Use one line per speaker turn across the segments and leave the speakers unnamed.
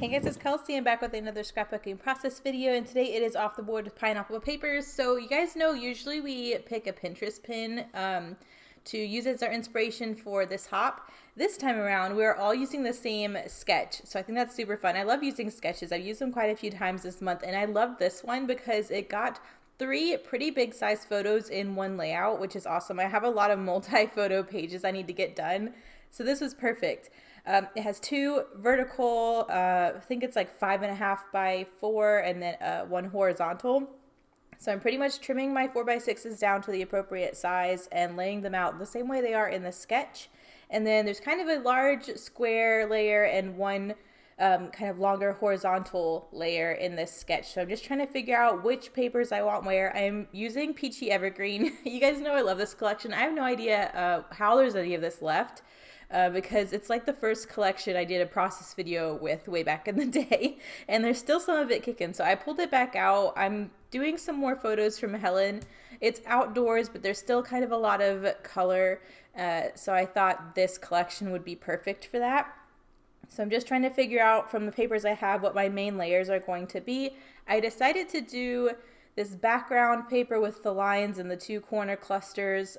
Hey guys, it's Kelsey. I'm back with another scrapbooking process video, and today it is off the board with pineapple papers. So you guys know usually we pick a Pinterest pin to use as our inspiration for this hop. This time around, we're all using the same sketch, so I think that's super fun. I love using sketches. I've used them quite a few times this month, and I love this one because it got 3 pretty big size photos in one layout, which is awesome. I have a lot of multi-photo pages I need to get done, so this was perfect. It has 2 vertical, I think it's like 5.5 by 4, and then 1 horizontal. So I'm pretty much trimming my 4x6s down to the appropriate size and laying them out the same way they are in the sketch. And then there's kind of a large square layer and one kind of longer horizontal layer in this sketch. So I'm just trying to figure out which papers I want where. I'm using Peachy Evergreen. You guys know I love this collection. I have no idea how there's any of this left. Because it's like the first collection I did a process video with way back in the day, and there's still some of it kicking, so I pulled it back out. I'm doing some more photos from Helen. It's outdoors, but there's still kind of a lot of color, so I thought this collection would be perfect for that. So I'm just trying to figure out from the papers I have what my main layers are going to be. I decided to do this background paper with the lines and the 2 corner clusters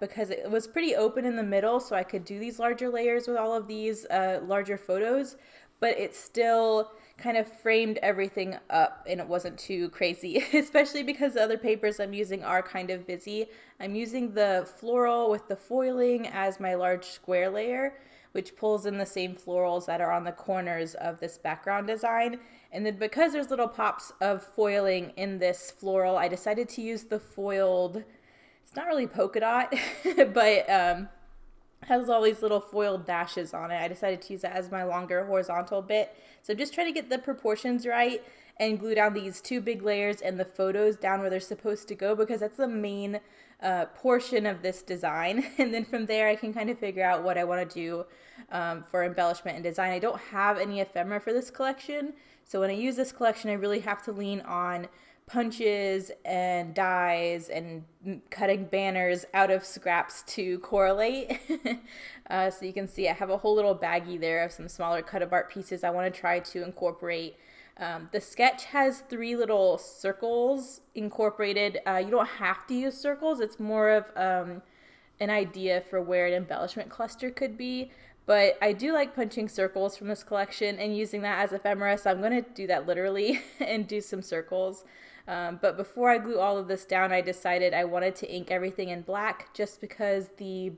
because it was pretty open in the middle, so I could do these larger layers with all of these larger photos, but it still kind of framed everything up and it wasn't too crazy, especially because the other papers I'm using are kind of busy. I'm using the floral with the foiling as my large square layer, which pulls in the same florals that are on the corners of this background design. And then because there's little pops of foiling in this floral, I decided to use the foiled, it's not really polka dot, but has all these little foiled dashes on it. I decided to use that as my longer horizontal bit. So I'm just trying to get the proportions right and glue down these 2 big layers and the photos down where they're supposed to go, because that's the main portion of this design. And then from there I can kind of figure out what I want to do for embellishment and design. I don't have any ephemera for this collection, so when I use this collection I really have to lean on punches and dies and cutting banners out of scraps to correlate. So you can see I have a whole little baggie there of some smaller cut-apart pieces I want to try to incorporate. The sketch has 3 little circles incorporated. You don't have to use circles. It's more of an idea for where an embellishment cluster could be. But I do like punching circles from this collection and using that as ephemera, so I'm going to do that literally and do some circles. But before I glue all of this down, I decided I wanted to ink everything in black just because the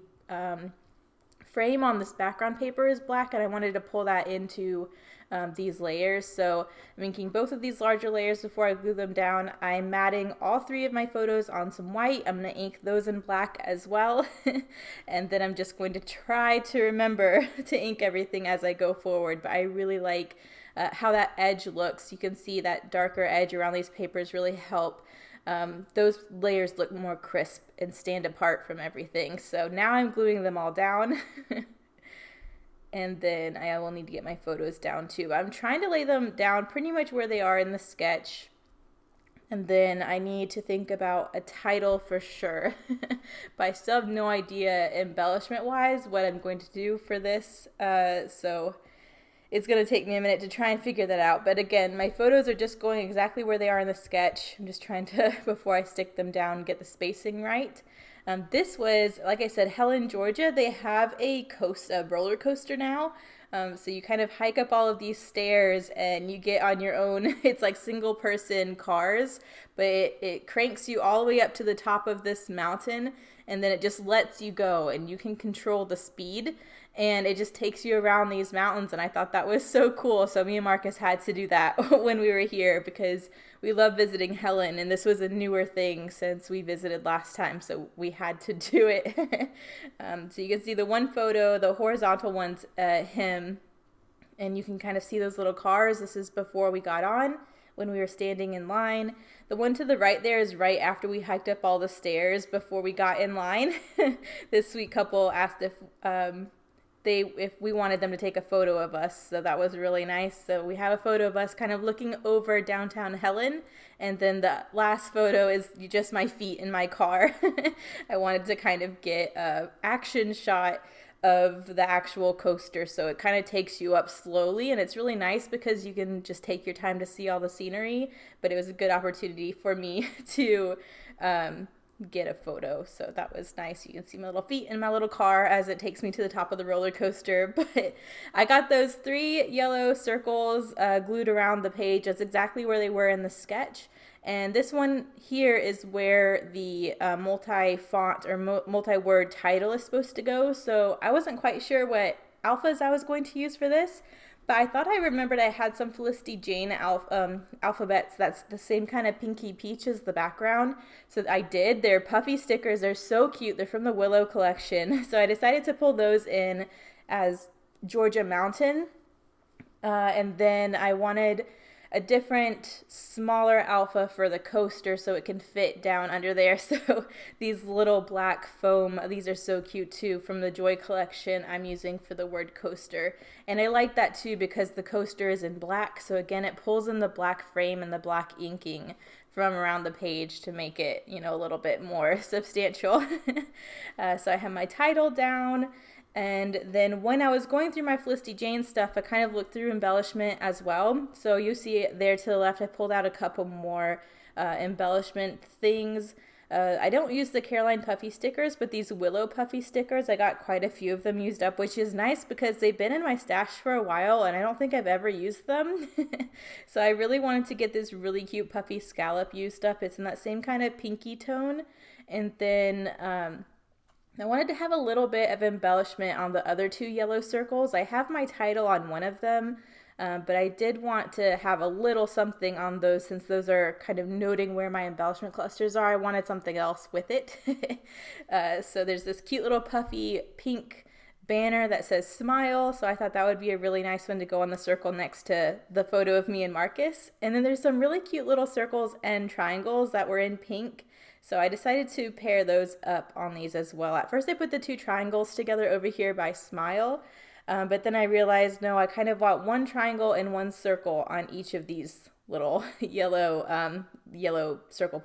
frame on this background paper is black and I wanted to pull that into these layers. So I'm inking both of these larger layers before I glue them down. I'm matting all 3 of my photos on some white. I'm going to ink those in black as well. And then I'm just going to try to remember to ink everything as I go forward. But I really like how that edge looks. You can see that darker edge around these papers really help those layers look more crisp and stand apart from everything. So now I'm gluing them all down. And then I will need to get my photos down too. I'm trying to lay them down pretty much where they are in the sketch. And then I need to think about a title for sure. But I still have no idea embellishment-wise what I'm going to do for this. So it's going to take me a minute to try and figure that out. But again, my photos are just going exactly where they are in the sketch. I'm just trying to, before I stick them down, get the spacing right. This was, like I said, Helen, Georgia. They have a roller coaster now. So you kind of hike up all of these stairs and you get on your own. It's like single person cars, but it cranks you all the way up to the top of this mountain, and then it just lets you go and you can control the speed, and it just takes you around these mountains. And I thought that was so cool. So me and Marcus had to do that when we were here because we love visiting Helen, and this was a newer thing since we visited last time, so we had to do it. So you can see the one photo, the horizontal one's him, and you can kind of see those little cars. This is before we got on, when we were standing in line. The one to the right there is right after we hiked up all the stairs before we got in line. This sweet couple asked if we wanted them to take a photo of us, so that was really nice. So we have a photo of us kind of looking over downtown Helen, and then the last photo is just my feet in my car. I wanted to kind of get a action shot of the actual coaster. So it kind of takes you up slowly, and it's really nice because you can just take your time to see all the scenery. But it was a good opportunity for me to get a photo. So that was nice. You can see my little feet in my little car as it takes me to the top of the roller coaster. But I got those 3 yellow circles glued around the page. That's exactly where they were in the sketch. And this one here is where the multi-font or multi-word title is supposed to go. So I wasn't quite sure what alphas I was going to use for this, but I thought I remembered I had some Felicity Jane alphabets that's the same kind of pinky peach as the background. So I did. They're puffy stickers. They're so cute. They're from the Willow collection. So I decided to pull those in as Georgia Mountain. And then I wanted a different, smaller alpha for the coaster so it can fit down under there. So these little black foam, these are so cute too, from the Joy collection I'm using for the word coaster. And I like that too because the coaster is in black. So again, it pulls in the black frame and the black inking from around the page to make it, you know, a little bit more substantial. So I have my title down. And then when I was going through my Felicity Jane stuff, I kind of looked through embellishment as well. So you see there to the left, I pulled out a couple more embellishment things. I don't use the Caroline Puffy stickers, but these Willow Puffy stickers, I got quite a few of them used up, which is nice because they've been in my stash for a while and I don't think I've ever used them. So I really wanted to get this really cute puffy scallop used up. It's in that same kind of pinky tone. And then I wanted to have a little bit of embellishment on the other 2 yellow circles. I have my title on one of them, but I did want to have a little something on those since those are kind of noting where my embellishment clusters are. I wanted something else with it. So there's this cute little puffy pink banner that says smile. So I thought that would be a really nice one to go on the circle next to the photo of me and Marcus. And then there's some really cute little circles and triangles that were in pink. So I decided to pair those up on these as well. At first I put the 2 triangles together over here by smile, but then I realized, no, I kind of want 1 triangle and 1 circle on each of these little yellow circle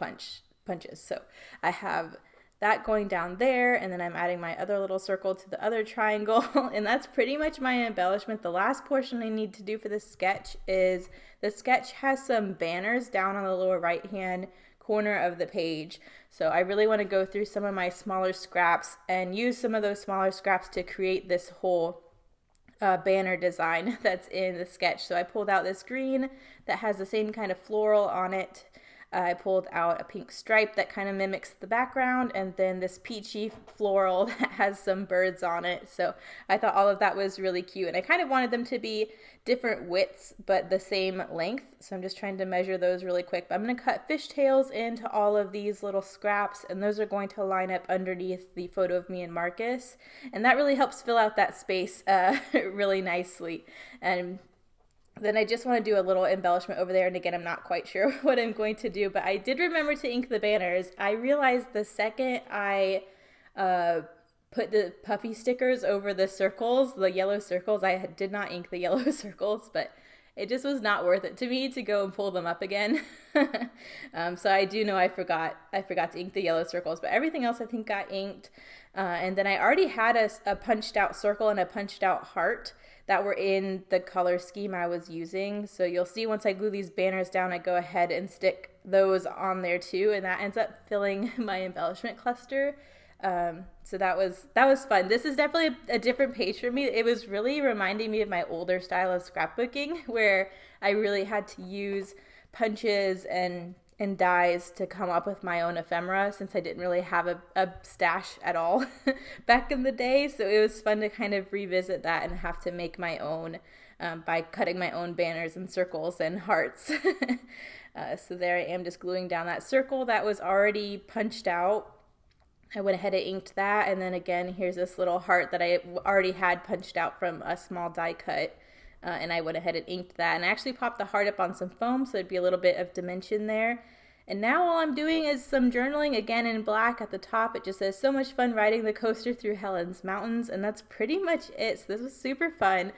punches. So I have that going down there, and then I'm adding my other little circle to the other triangle, and that's pretty much my embellishment. The last portion I need to do for this sketch is the sketch has some banners down on the lower right hand corner of the page. So I really want to go through some of my smaller scraps and use some of those smaller scraps to create this whole banner design that's in the sketch. So I pulled out this green that has the same kind of floral on it. I pulled out a pink stripe that kind of mimics the background, and then this peachy floral that has some birds on it. So I thought all of that was really cute, and I kind of wanted them to be different widths but the same length. So I'm just trying to measure those really quick. But I'm going to cut fishtails into all of these little scraps, and those are going to line up underneath the photo of me and Marcus, and that really helps fill out that space really nicely. And then I just want to do a little embellishment over there. And again, I'm not quite sure what I'm going to do, but I did remember to ink the banners. I realized the second I put the puffy stickers over the circles, the yellow circles, I did not ink the yellow circles, but it just was not worth it to me to go and pull them up again. So I do know I forgot to ink the yellow circles, but everything else I think got inked. And then I already had a punched out circle and a punched out heart that were in the color scheme I was using. So you'll see once I glue these banners down, I go ahead and stick those on there too, and that ends up filling my embellishment cluster. So that was fun. This is definitely a different page for me. It was really reminding me of my older style of scrapbooking where I really had to use punches and dies to come up with my own ephemera since I didn't really have a stash at all back in the day. So it was fun to kind of revisit that and have to make my own by cutting my own banners and circles and hearts. So there I am just gluing down that circle that was already punched out. I went ahead and inked that, and then again here's this little heart that I already had punched out from a small die cut. And I went ahead and inked that, and I actually popped the heart up on some foam so it'd be a little bit of dimension there. And now all I'm doing is some journaling, again in black at the top. It just says, so much fun riding the coaster through Helen's Mountains. And that's pretty much it. So this was super fun.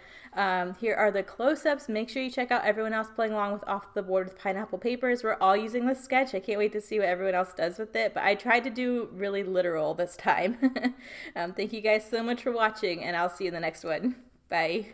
Here are the close-ups. Make sure you check out everyone else playing along with Off the Board with Pineapple Papers. We're all using this sketch. I can't wait to see what everyone else does with it. But I tried to do really literal this time. Thank you guys so much for watching, and I'll see you in the next one. Bye.